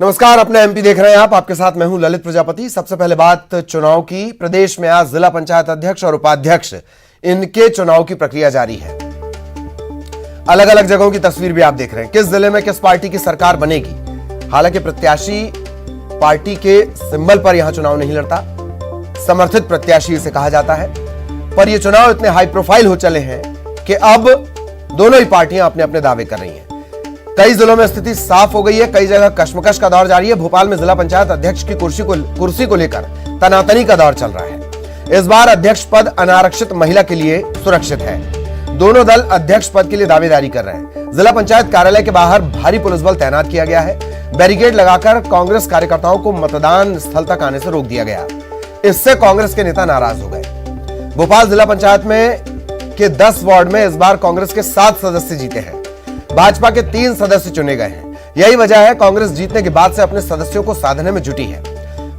नमस्कार, अपने एमपी देख रहे हैं आप। आपके साथ मैं हूं ललित प्रजापति। सबसे पहले बात चुनाव की। प्रदेश में आज जिला पंचायत अध्यक्ष और उपाध्यक्ष इनके चुनाव की प्रक्रिया जारी है। अलग अलग जगहों की तस्वीर भी आप देख रहे हैं। किस जिले में किस पार्टी की सरकार बनेगी। हालांकि प्रत्याशी पार्टी के सिंबल पर यहां चुनाव नहीं लड़ता, समर्थित प्रत्याशी इसे कहा जाता है। पर यह चुनाव इतने हाई प्रोफाइल हो चले हैं कि अब दोनों ही पार्टियां अपने अपने दावे कर रही हैं। कई जिलों में स्थिति साफ हो गई है, कई जगह कश्मकश का दौर जारी है। भोपाल में जिला पंचायत अध्यक्ष की कुर्सी को लेकर तनातनी का दौर चल रहा है। इस बार अध्यक्ष पद अनारक्षित महिला के लिए सुरक्षित है। दोनों दल अध्यक्ष पद के लिए दावेदारी कर रहे हैं। जिला पंचायत कार्यालय के बाहर भारी पुलिस बल तैनात किया गया है। बैरिकेड लगाकर कांग्रेस कार्यकर्ताओं को मतदान स्थल तक आने से रोक दिया गया। इससे कांग्रेस के नेता नाराज हो गए। भोपाल जिला पंचायत में के 10 वार्ड में इस बार कांग्रेस के 7 सदस्य जीते हैं। भाजपा के 3 सदस्य चुने गए हैं। यही वजह है कांग्रेस जीतने के बाद से अपने सदस्यों को साधने में जुटी है।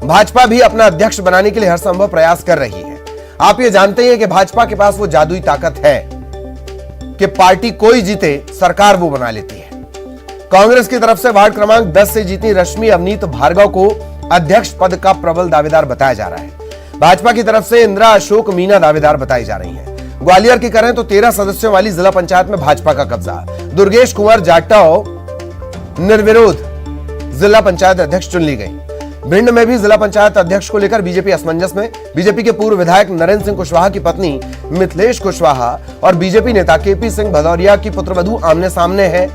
भाजपा भी अपना अध्यक्ष बनाने के लिए हर संभव प्रयास कर रही है। आप ये जानते हैं कि भाजपा के पास वो जादुई ताकत है कि पार्टी कोई जीते सरकार वो बना लेती है। कांग्रेस की तरफ से वार्ड क्रमांक 10 से जीती रश्मि अवनीत भार्गव को अध्यक्ष पद का प्रबल दावेदार बताया जा रहा है। भाजपा की तरफ से इंदिरा अशोक मीना दावेदार बताई जा रही है। ग्वालियर की करें तो 13 सदस्यों वाली जिला पंचायत में भाजपा का कब्जा। दुर्गेश कुंवर जाटव निर्विरोध जिला पंचायत अध्यक्ष चुन ली गई। भिंड में भी जिला पंचायत अध्यक्ष को लेकर बीजेपी असमंजस में। बीजेपी के पूर्व विधायक नरेंद्र सिंह कुशवाहा की पत्नी मिथिलेश कुशवाहा और बीजेपी नेता केपी सिंह भदौरिया की पुत्रवधू आमने सामने है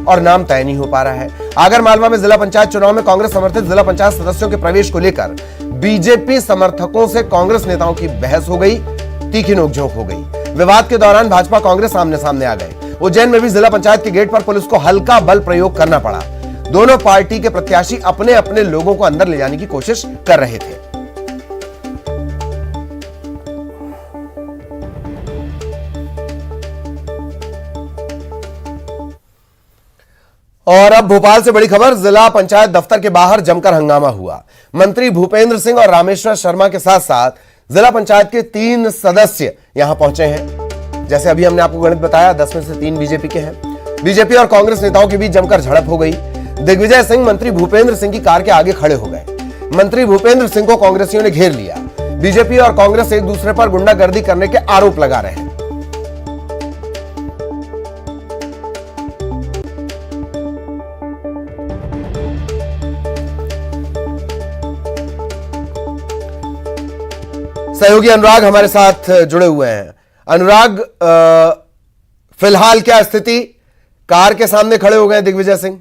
और नाम तय नहीं हो पा रहा है। आगर मालवा में जिला पंचायत चुनाव में कांग्रेस समर्थित जिला पंचायत सदस्यों के प्रवेश को लेकर बीजेपी समर्थकों से कांग्रेस नेताओं की बहस हो गई, तीखी नोकझोंक हो गई। विवाद के दौरान भाजपा कांग्रेस आमने सामने आ गए। उज्जैन में भी जिला पंचायत के गेट पर पुलिस को हल्का बल प्रयोग करना पड़ा। दोनों पार्टी के प्रत्याशी अपने अपने लोगों को अंदर ले जाने की कोशिश कर रहे थे। और अब भोपाल से बड़ी खबर। जिला पंचायत दफ्तर के बाहर जमकर हंगामा हुआ। मंत्री भूपेंद्र सिंह और रामेश्वर शर्मा के साथ साथ जिला पंचायत के 3 सदस्य यहां पहुंचे हैं। जैसे अभी हमने आपको गणित बताया, 10 में से 3 बीजेपी के हैं। बीजेपी और कांग्रेस नेताओं के बीच जमकर झड़प हो गई। दिग्विजय सिंह मंत्री भूपेंद्र सिंह की कार के आगे खड़े हो गए। मंत्री भूपेंद्र सिंह को कांग्रेसियों ने घेर लिया। बीजेपी और कांग्रेस एक दूसरे पर गुंडागर्दी करने के आरोप लगा रहे हैं। सहयोगी अनुराग हमारे साथ जुड़े हुए हैं। अनुराग, फिलहाल क्या स्थिति? कार के सामने खड़े हो गए दिग्विजय सिंह।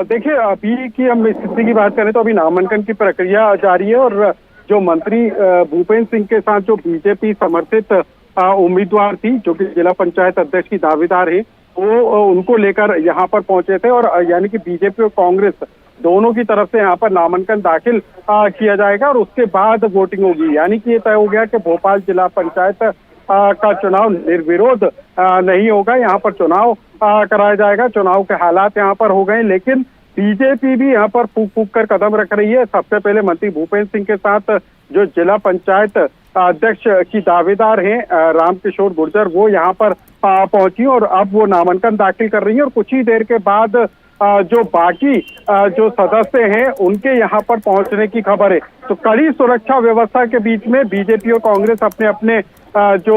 देखिए, अभी की हम स्थिति की बात करें तो अभी नामांकन की प्रक्रिया जारी है और जो मंत्री भूपेंद्र सिंह के साथ जो बीजेपी समर्थित उम्मीदवार थी, जो कि जिला पंचायत अध्यक्ष की दावेदार है, वो उनको लेकर यहाँ पर पहुंचे थे। और यानी कि बीजेपी और कांग्रेस दोनों की तरफ से यहाँ पर नामांकन दाखिल किया जाएगा और उसके बाद वोटिंग होगी। यानी कि ये तय हो गया कि भोपाल जिला पंचायत का चुनाव निर्विरोध नहीं होगा। यहाँ पर चुनाव कराया जाएगा। चुनाव के हालात यहाँ पर हो गए, लेकिन बीजेपी भी यहाँ पर फूक फूक कर कदम रख रही है। सबसे पहले मंत्री भूपेंद्र सिंह के साथ जो जिला पंचायत अध्यक्ष की दावेदार हैं रामकिशोर गुर्जर, वो यहाँ पर पहुंची और अब वो नामांकन दाखिल कर रही है। और कुछ ही देर के बाद जो बाकी जो सदस्य हैं उनके यहाँ पर पहुंचने की खबर है। तो कड़ी सुरक्षा व्यवस्था के बीच में बीजेपी और कांग्रेस अपने अपने जो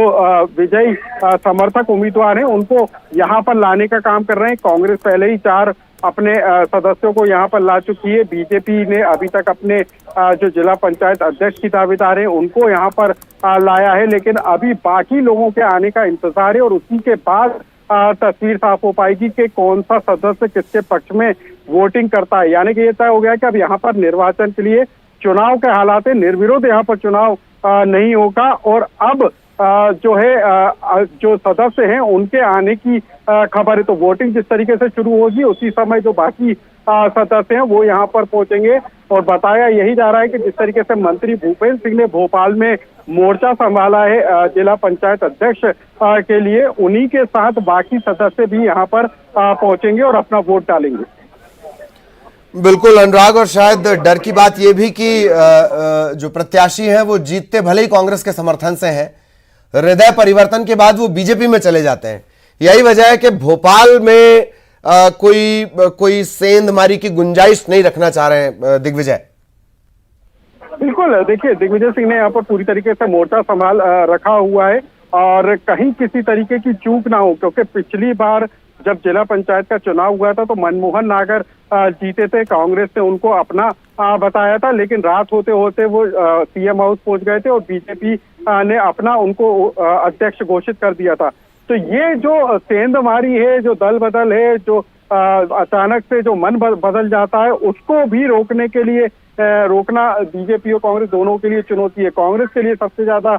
विजयी समर्थक उम्मीदवार हैं उनको यहाँ पर लाने का काम कर रहे हैं। कांग्रेस पहले ही 4 अपने सदस्यों को यहाँ पर ला चुकी है। बीजेपी ने अभी तक अपने जो जिला पंचायत अध्यक्ष की दावेदार है उनको यहाँ पर लाया है, लेकिन अभी बाकी लोगों के आने का इंतजार है और उसी के बाद तस्वीर साफ हो पाएगी कि कौन सा सदस्य किसके पक्ष में वोटिंग करता है। यानी कि ये तय हो गया कि अब यहाँ पर निर्वाचन के लिए चुनाव के हालात है, निर्विरोध यहाँ पर चुनाव नहीं होगा। और अब जो है जो सदस्य हैं उनके आने की खबर है। तो वोटिंग जिस तरीके से शुरू होगी उसी समय जो बाकी सदस्य हैं वो यहाँ पर पहुंचेंगे। और बताया यही जा रहा है कि जिस तरीके से मंत्री भूपेंद्र सिंह ने भोपाल में मोर्चा संभाला है जिला पंचायत अध्यक्ष के लिए, उन्हीं के साथ बाकी सदस्य भी यहाँ पर पहुंचेंगे और अपना वोट डालेंगे। बिल्कुल अनुराग, और शायद डर की बात यह भी कि जो प्रत्याशी हैं वो जीतते भले ही कांग्रेस के समर्थन से हैं, हृदय परिवर्तन के बाद वो बीजेपी में चले जाते हैं। यही वजह है कि भोपाल में कोई सेंधमारी की गुंजाइश नहीं रखना चाह रहे हैं दिग्विजय? बिल्कुल, देखिए दिग्विजय सिंह ने यहाँ पर पूरी तरीके से मोर्चा संभाल रखा हुआ है और कहीं किसी तरीके की चूक ना हो, क्योंकि पिछली बार जब जिला पंचायत का चुनाव हुआ था तो मनमोहन नागर जीते थे, कांग्रेस ने उनको अपना बताया था, लेकिन रात होते होते वो सीएम हाउस पहुंच गए थे और बीजेपी ने अपना उनको अध्यक्ष घोषित कर दिया था। तो ये जो सेंधमारी है, जो दल बदल है, जो अचानक से जो मन बदल जाता है, उसको भी रोकने के लिए रोकना बीजेपी और कांग्रेस दोनों के लिए चुनौती है। कांग्रेस के लिए सबसे ज्यादा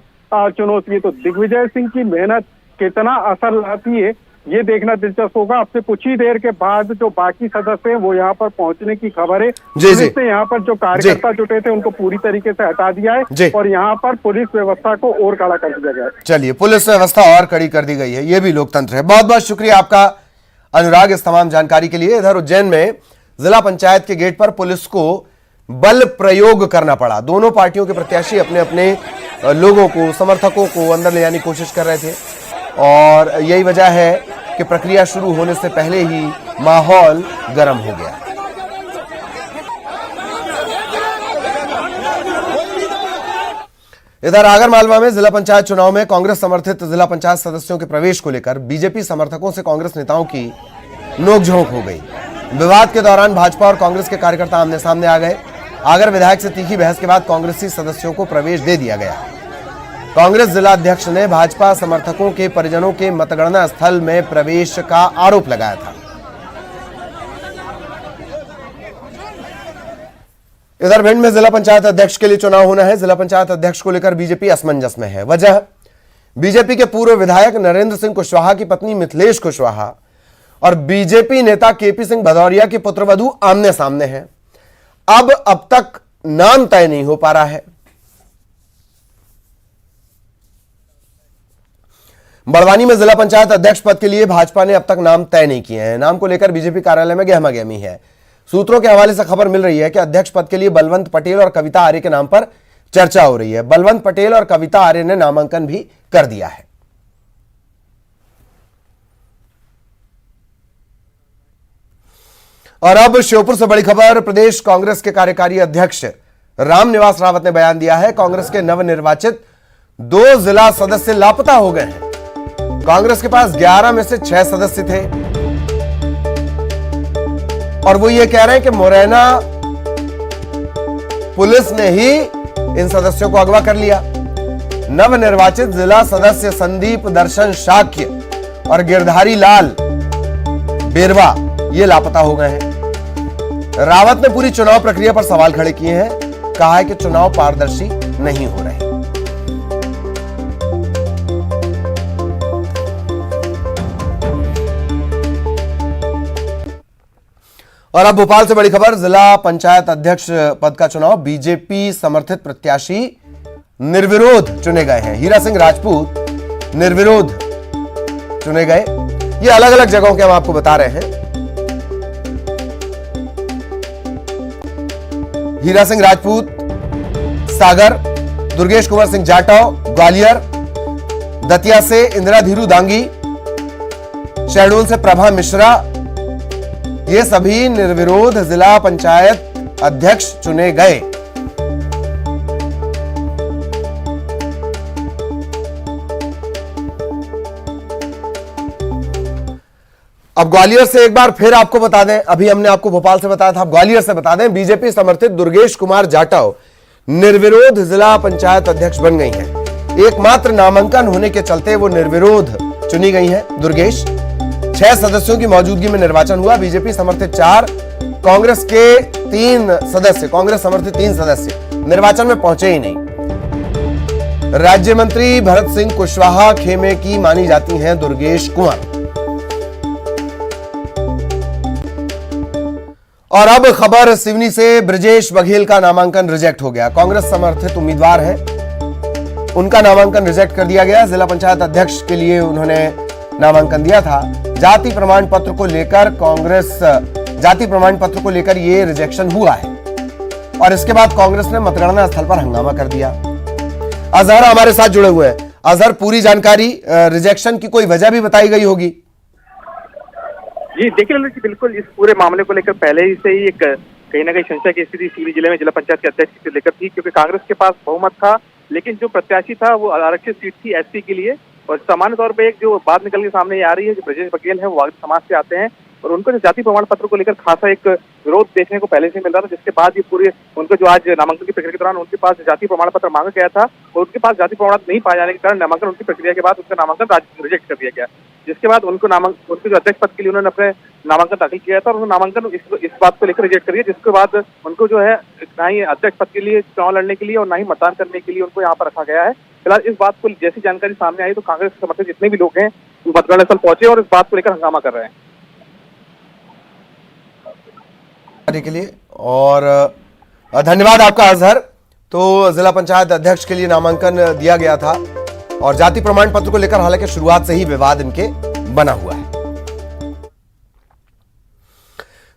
चुनौती है। तो दिग्विजय सिंह की मेहनत कितना असर लाती है ये देखना दिलचस्प होगा। अब से कुछ ही देर के बाद जो बाकी सदस्य हैं वो यहाँ पर पहुंचने की खबर है। पुलिस ने यहाँ पर जो कार्यकर्ता जुटे थे उनको पूरी तरीके से हटा दिया है और यहाँ पर पुलिस व्यवस्था को और कड़ा कर दिया गया है। चलिए, पुलिस व्यवस्था और कड़ी कर दी गई है, ये भी लोकतंत्र है। बहुत बहुत शुक्रिया आपका अनुराग इस तमाम जानकारी के लिए। इधर उज्जैन में जिला पंचायत के गेट पर पुलिस को बल प्रयोग करना पड़ा। दोनों पार्टियों के प्रत्याशी अपने अपने लोगों को, समर्थकों को अंदर ले जाने की कोशिश कर रहे थे और यही वजह है कि प्रक्रिया शुरू होने से पहले ही माहौल गर्म हो गया। इधर आगरमालवा में जिला पंचायत चुनाव में कांग्रेस समर्थित जिला पंचायत सदस्यों के प्रवेश को लेकर बीजेपी समर्थकों से कांग्रेस नेताओं की नोकझोंक हो गई। विवाद के दौरान भाजपा और कांग्रेस के कार्यकर्ता आमने सामने आ गए। आगर विधायक से तीखी बहस के बाद कांग्रेसी सदस्यों को प्रवेश दे दिया गया। कांग्रेस जिला अध्यक्ष ने भाजपा समर्थकों के परिजनों के मतगणना स्थल में प्रवेश का आरोप लगाया था। इधर भिंड में जिला पंचायत अध्यक्ष के लिए चुनाव होना है। जिला पंचायत अध्यक्ष को लेकर बीजेपी असमंजस में है। वजह, बीजेपी के पूर्व विधायक नरेंद्र सिंह कुशवाहा की पत्नी मिथिलेश कुशवाहा और बीजेपी नेता केपी सिंह भदौरिया की पुत्रवधू आमने सामने हैं। अब तक नाम तय नहीं हो पा रहा है। बड़वानी में जिला पंचायत अध्यक्ष पद के लिए भाजपा ने अब तक नाम तय नहीं किए हैं। नाम को लेकर बीजेपी कार्यालय में गहमागहमी है। सूत्रों के हवाले से खबर मिल रही है कि अध्यक्ष पद के लिए बलवंत पटेल और कविता आर्य के नाम पर चर्चा हो रही है। बलवंत पटेल और कविता आर्य ने नामांकन भी कर दिया है। और अब श्योपुर से बड़ी खबर, प्रदेश कांग्रेस के कार्यकारी अध्यक्ष रामनिवास रावत ने बयान दिया है। कांग्रेस के नवनिर्वाचित 2 जिला सदस्य लापता हो गए हैं। कांग्रेस के पास 11 में से 6 सदस्य थे और वो ये कह रहे हैं कि मुरैना पुलिस ने ही इन सदस्यों को अगवा कर लिया। नवनिर्वाचित जिला सदस्य संदीप दर्शन शाक्य और गिरधारी लाल बेरवा ये लापता हो गए हैं। रावत ने पूरी चुनाव प्रक्रिया पर सवाल खड़े किए हैं। कहा है कि चुनाव पारदर्शी नहीं हो रहे। और अब भोपाल से बड़ी खबर, जिला पंचायत अध्यक्ष पद का चुनाव बीजेपी समर्थित प्रत्याशी निर्विरोध चुने गए हैं। हीरा सिंह राजपूत निर्विरोध चुने गए। ये अलग अलग जगहों के हम आपको बता रहे हैं। हीरा सिंह राजपूत सागर, दुर्गेश कुंवर सिंह जाटव ग्वालियर, दतिया से इंदिरा धीरू दांगी, शहडोल से प्रभा मिश्रा, ये सभी निर्विरोध जिला पंचायत अध्यक्ष चुने गए। अब ग्वालियर से एक बार फिर आपको बता दें, अभी हमने आपको भोपाल से बताया था, अब ग्वालियर से बता दें, बीजेपी समर्थित दुर्गेश कुमार जाटव निर्विरोध जिला पंचायत अध्यक्ष बन गई हैं। एकमात्र नामांकन होने के चलते वो निर्विरोध चुनी गई हैं। दुर्गेश 6 सदस्यों की मौजूदगी में निर्वाचन हुआ। बीजेपी समर्थित 4, कांग्रेस के 3 सदस्य, कांग्रेस समर्थित 3 सदस्य निर्वाचन में पहुंचे ही नहीं। राज्य मंत्री भरत सिंह कुशवाहा खेमे की मानी जाती हैं दुर्गेश कुंवर। और अब खबर सिवनी से, ब्रजेश बघेल का नामांकन रिजेक्ट हो गया। कांग्रेस समर्थित उम्मीदवार है, उनका नामांकन रिजेक्ट कर दिया गया। जिला पंचायत अध्यक्ष के लिए उन्होंने नामांकन दिया था। जाति प्रमाण पत्र को लेकर कांग्रेस, जाति प्रमाण पत्र को लेकर यह रिजेक्शन हुआ है और इसके बाद कांग्रेस ने मतगणना स्थल पर हंगामा कर दिया। अजहर हमारे साथ जुड़े हुए हैं। अजहर, पूरी जानकारी, रिजेक्शन की कोई वजह भी बताई गई होगी? जी देखिए ललित जी, बिल्कुल इस पूरे मामले को लेकर पहले ही से ही एक कहीं ना कहीं संशय की स्थिति सीधी जिले में जिला पंचायत के अध्यक्ष से लेकर थी, क्योंकि कांग्रेस के पास बहुमत था, लेकिन जो प्रत्याशी था वो आरक्षित सीट थी एससी के लिए। और सामान्य तौर पे एक जो बात निकल के सामने आ रही है, जो ब्रजेश बघेल है वो वाल्मीकि समाज से आते हैं और उनको जो जाति प्रमाण पत्र को लेकर खासा एक विरोध देखने को पहले से मिल रहा था, जिसके बाद ये पूरे उनको जो आज नामांकन की प्रक्रिया के दौरान उनके पास जाति प्रमाण पत्र मांगा गया था और उनके पास जाति प्रमाण नहीं पाए जाने के कारण नामांकन उनकी प्रक्रिया के बाद उनका नामांकन रिजेक्ट कर दिया गया, जिसके बाद उनको उनके जो अध्यक्ष पद के लिए उन्होंने अपने नामांकन दाखिल किया था और उन्होंने नामांकन इस बात को लेकर रिजेक्ट कर दिया, जिसके बाद उनको जो है ना ही अध्यक्ष पद के लिए चुनाव लड़ने के लिए और ना ही मतदान करने के लिए उनको यहाँ पर रखा गया है। फिलहाल इस बात को जैसी जानकारी सामने आई तो कांग्रेस के समर्थक जितने भी लोग हैं वो मतगणना स्थल पहुंचे और इस बात को लेकर हंगामा कर रहे हैं के लिए। और धन्यवाद आपका अजहर। तो जिला पंचायत अध्यक्ष के लिए नामांकन दिया गया था और जाति प्रमाण पत्र को लेकर हालांकि शुरुआत से ही विवाद इनके बना हुआ है।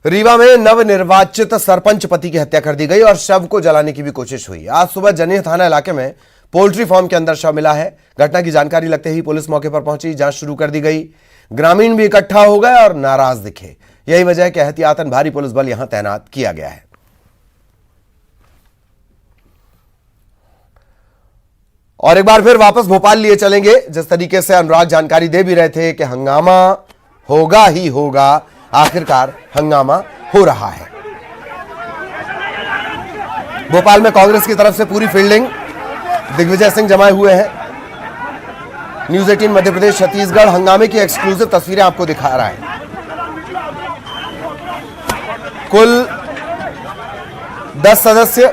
रीवा में नवनिर्वाचित सरपंच पति की हत्या कर दी गई और शव को जलाने की भी कोशिश हुई। आज सुबह जनेह थाना इलाके में पोल्ट्री फार्म के अंदर शव मिला है। घटना की जानकारी लगते ही पुलिस मौके पर पहुंची, जांच शुरू कर दी गई। ग्रामीण भी इकट्ठा हो गए और नाराज दिखे। यही वजह है कि एहतियातन भारी पुलिस बल यहां तैनात किया गया है। और एक बार फिर वापस भोपाल लिए चलेंगे। जिस तरीके से अनुराग जानकारी दे भी रहे थे कि हंगामा होगा ही होगा, आखिरकार हंगामा हो रहा है। भोपाल में कांग्रेस की तरफ से पूरी फील्डिंग, दिग्विजय सिंह जमाए हुए हैं। न्यूज 18 मध्य प्रदेश छत्तीसगढ़ हंगामे की एक्सक्लूसिव तस्वीरें आपको दिखा रहा है। कुल 10 सदस्य,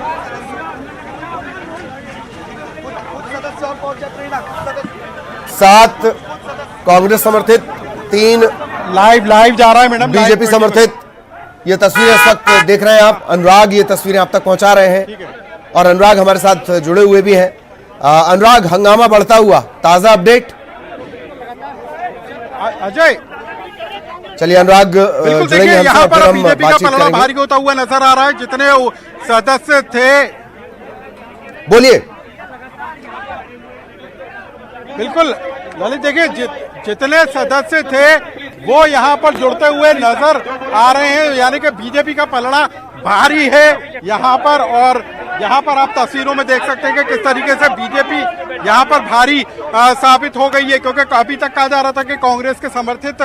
7 कांग्रेस समर्थित, 3 लाइव जा रहा है मैडम, बीजेपी समर्थित। ये तस्वीरें इस वक्त देख रहे हैं आप। अनुराग ये तस्वीरें आप तक पहुंचा रहे हैं और अनुराग हमारे साथ जुड़े हुए भी हैं। अनुराग, हंगामा बढ़ता हुआ, ताजा अपडेट। अजय चलिए अनुराग जुड़ेंगे हमसे, यहाँ पर फिर हम बीजेपी का बातचीत पलड़ा करेंगे। भारी होता हुआ नजर आ रहा है। जितने सदस्य थे, बोलिए। बिल्कुल ललित, देखिए जितने सदस्य थे वो यहाँ पर जुड़ते हुए नजर आ रहे हैं, यानी कि बीजेपी का पलड़ा भारी है यहाँ पर। और यहाँ पर आप तस्वीरों में देख सकते हैं कि किस तरीके से बीजेपी यहाँ पर भारी साबित हो गई है, क्योंकि अभी तक कहा जा रहा था कि कांग्रेस के समर्थित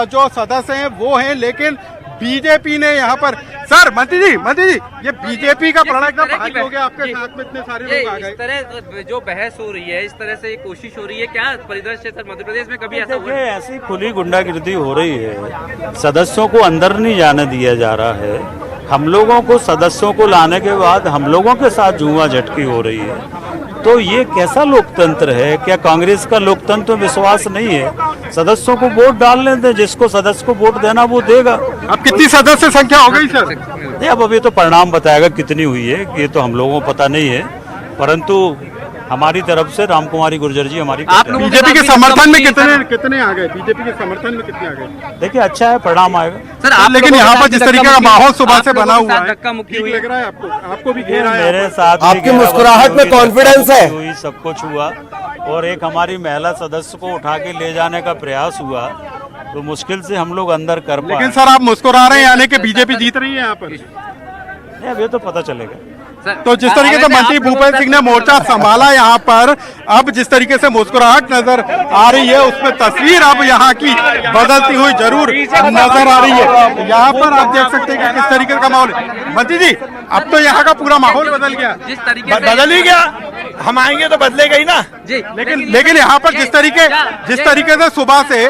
जो सदस्य हैं वो हैं, लेकिन बीजेपी ने यहाँ पर सर मंत्री जी ये बीजेपी का पलड़ा एकदम भारी हो गया। आपके साथ में इतने सारे लोग आ गए। इस तरह जो बहस हो रही है, इस तरह से कोशिश हो रही है, क्या परिदृश्य सर मध्य प्रदेश में कभी ऐसा हुआ है? ऐसी खुली गुंडागिर्दी हो रही है, सदस्यों को अंदर नहीं जाने दिया जा रहा है। हम लोगों को सदस्यों को लाने के बाद हम लोगों के साथ जुआ झटकी हो रही है। तो ये कैसा लोकतंत्र है? क्या कांग्रेस का लोकतंत्र में विश्वास नहीं है? सदस्यों को वोट डालने दें, जिसको सदस्य को वोट देना वो देगा। अब कितनी सदस्य संख्या हो गई सर? नहीं, अब अभी तो परिणाम बताएगा कितनी हुई है, ये तो हम लोगों को पता नहीं है, परंतु हमारी तरफ से रामकुमारी गुर्जर जी हमारी आप लोगों बीजेपी के समर्थन में कितने आ गए? बीजेपी के समर्थन में कितने आ गए? देखिए अच्छा है, परिणाम आएगा सर आप लेकिन यहाँ पर जिस तरीके का माहौल सुबह से बना हुआ है, धक्का मुक्की हुई लग रहा है आपको भी घेरा है? मेरे साथ भी आपकी 11 मुस्कुराहट में बच्चों की कॉन्फिडेंस है। हुई, सब कुछ हुआ और एक हमारी महिला सदस्य को उठा के ले जाने का प्रयास हुआ, तो मुश्किल से हम लोग अंदर कर पाए। लेकिन सर आप मुस्कुरा रहे हैं, यानी कि बीजेपी जीत रही है यहाँ पर। नहीं, अब ये तो पता चलेगा। तो जिस तरीके से मंत्री भूपेंद्र सिंह ने मोर्चा संभाला यहाँ पर, अब जिस तरीके से मुस्कुराहट नजर आ रही है, उसमें तस्वीर अब यहाँ की बदलती हुई जरूर नजर आ रही है। यहाँ पर आप देख सकते हैं कि किस तरीके का माहौल है। मंत्री जी, अब तो यहाँ का पूरा माहौल बदल गया। जिस तरीके से बदल ही गया, हम आएंगे तो बदलेगा ही ना जी, लेकिन यहाँ पर जिस तरीके से सुबह से,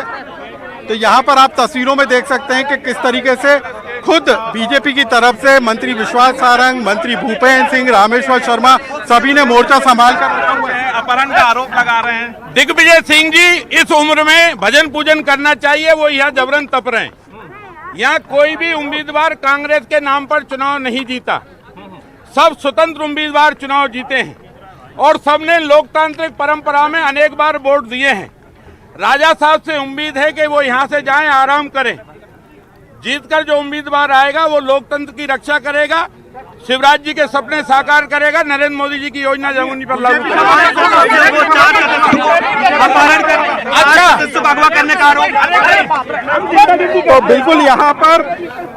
तो यहाँ पर आप तस्वीरों में देख सकते हैं कि किस तरीके से खुद बीजेपी की तरफ से मंत्री विश्वास सारंग, मंत्री भूपेंद्र सिंह, रामेश्वर शर्मा, सभी ने मोर्चा संभाल कर रखा हुआ है। अपहरण का आरोप लगा रहे हैं। दिग्विजय सिंह जी इस उम्र में भजन पूजन करना चाहिए, वो यहाँ जबरन तप रहे हैं। यहाँ कोई भी उम्मीदवार कांग्रेस के नाम पर चुनाव नहीं जीता, सब स्वतंत्र उम्मीदवार चुनाव जीते हैं और सबने लोकतांत्रिक परंपरा में अनेक बार वोट दिए हैं। राजा साहब से उम्मीद है कि वो यहाँ से जाएं, आराम करें। जीतकर जो उम्मीदवार आएगा वो लोकतंत्र की रक्षा करेगा, शिवराज जी के सपने साकार करेगा, नरेंद्र मोदी जी की योजना जमुनी पर लागू तो बिल्कुल यहाँ पर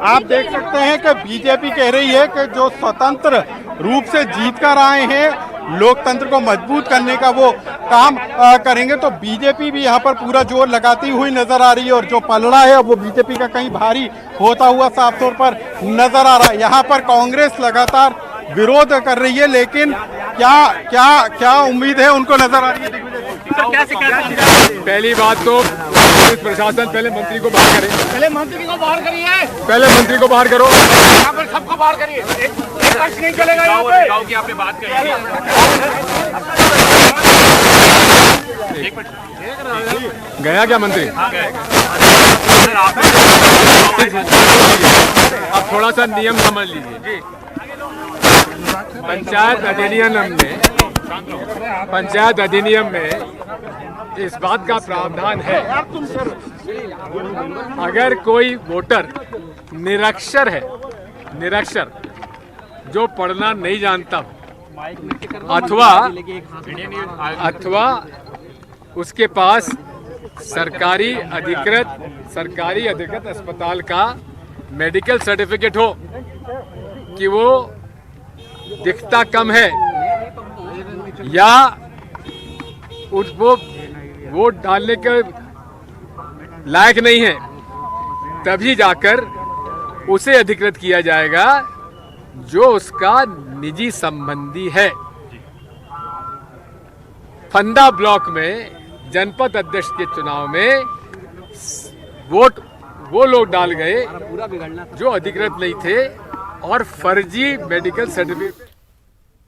आप देख सकते हैं कि बीजेपी कह रही है कि जो स्वतंत्र रूप से जीत कर आए हैं, लोकतंत्र को मजबूत करने का वो काम करेंगे। तो बीजेपी भी यहाँ पर पूरा जोर लगाती हुई नजर आ रही है और जो पलड़ा है वो बीजेपी का कहीं भारी होता हुआ साफ तौर पर नजर आ रहा है। यहाँ पर कांग्रेस लगातार विरोध कर रही है, लेकिन क्या क्या क्या उम्मीद है उनको नजर आ रही है? पहली बात तो पुलिस प्रशासन पहले मंत्री को बाहर करे, पहले मंत्री को बाहर करिए, पहले मंत्री को बाहर करो, यहाँ पर सबको बाहर करिए, एक पक्ष नहीं चलेगा यहाँ पे। गाँव की आपने बात कही, गया क्या मंत्री? अब थोड़ा सा नियम समझ लीजिए। पंचायत अधिनियम में इस बात का प्रावधान है, अगर कोई वोटर निरक्षर है, निरक्षर जो पढ़ना नहीं जानता अथवा उसके पास सरकारी अधिकृत अस्पताल का मेडिकल सर्टिफिकेट हो कि वो दिखता कम है या वो वोट डालने के लायक नहीं है, तभी जाकर उसे अधिकृत किया जाएगा जो उसका निजी संबंधी है। फंदा ब्लॉक में जनपद अध्यक्ष के चुनाव में वोट वो लोग डाल गए जो अधिकृत नहीं थे और फर्जी मेडिकल सर्टिफिकेट।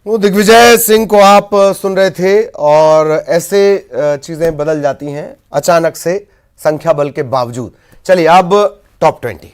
वो दिग्विजय सिंह को आप सुन रहे थे और ऐसे चीजें बदल जाती हैं अचानक से संख्या बल के बावजूद। चलिए अब टॉप 20।